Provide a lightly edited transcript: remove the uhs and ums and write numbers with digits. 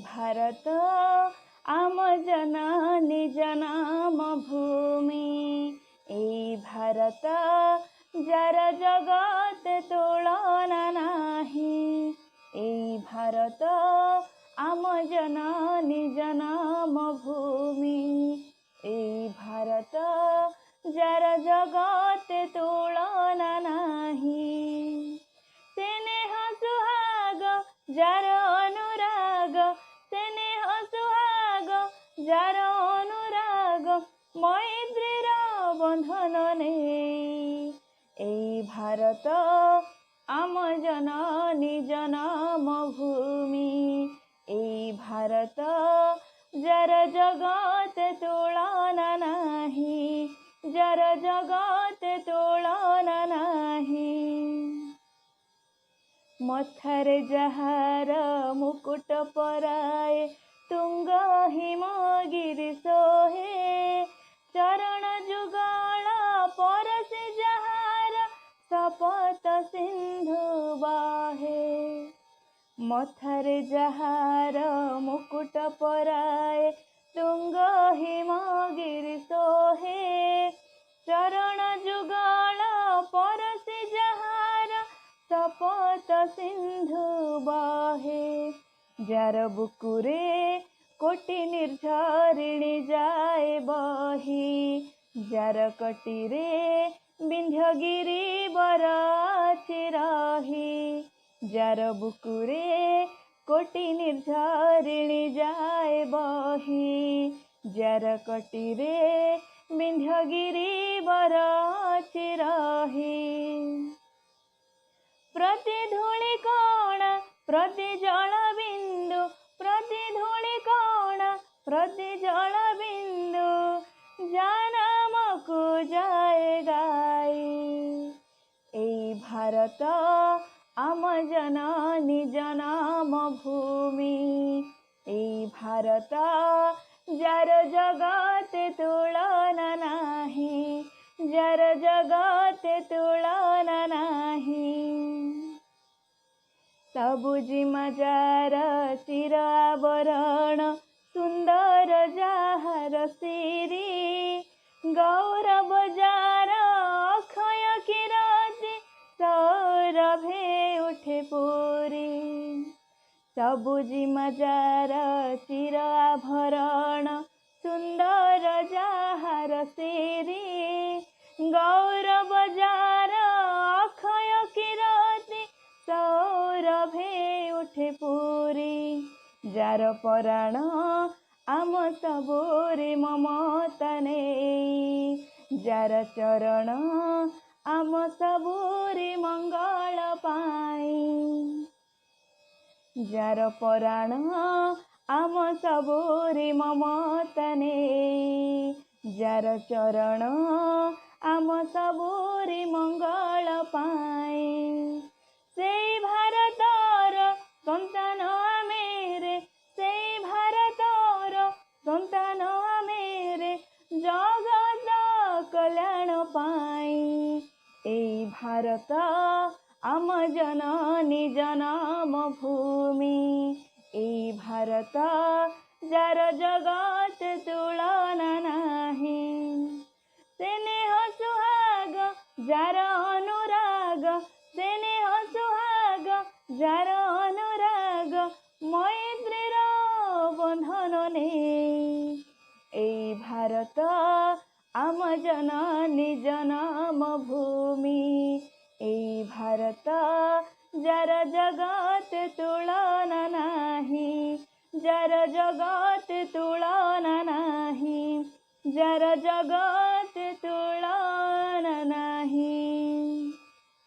भारत आम जननी जन्म भूमि एई भारत जार जगत तुलना नाही एई भारत आम जननी जन्म भूमि एई भारत जार जगत तुलना नाही स्नेह सुहाग जार अनुराग स्नेह सुहाग जार अनुराग मैत्रीर बंधन नेई एई भारत आम जननी जन्म भूमि एई भारत जार जगत तुलना नाही जार जगत तुलना नाही मथारे जहार मुकुट पराए तुंग हिमगिरी सोहे चरण जुगल परसे जहार सपत सिंधु बाहे मथारे जहार मुकुट पराए तुंग हिमगिरी सोहे चरण जुगल परसे जहार सपत सिंधु बाहे जार बुकुरे कोटि निर्झरिणी जाए बही जार कटिरे विंध्यगिरी बराची रही जार बुकुरे कोटि निर्झरिणी जाए बही जार कटिरे विंध्यगिरी बराची रही प्रति धूଳି कण प्रति जल बिंदु प्रति धूଳି कण प्रति जल बिंदु जानम को जाए गाई एई भारत आम जननी जन्म भूमि एई भारत जार जगत तुलना नाही जार जगत तुलना नाही सबुजिमा जार शिर आवरण सुंदर जहार सिरी गौरव जार अक्षय किरति सौरभे उठे पूरी सबुजिमा जार शिर आभरण सुंदर जहार सिरी गौरव जार अक्षय किरति सौरभे उठे पूरी जार पराण आम सबोरे ममता नेई जार चरण आम सबोरे मंगल पाई जार पराण आम सबोरे ममता नेई जार चरण आम सबोरे मंगल पाई सेई भारतर संतान आमेरे सेई भारतर संतान आमेरे जगत कल्याण पाई एई भारत आम जननी जन्म भूमि एई भारत जार जगत तुलना नाही स्नेह सुहाग जार अनुराग स्नेह सुहाग जार अनुराग मैत्रीर बंधन नेई एई भारत आम जननी जन्म भूमि एई भारत जार जगत तुलना नाही जार जगत तुलना नाही जार जगत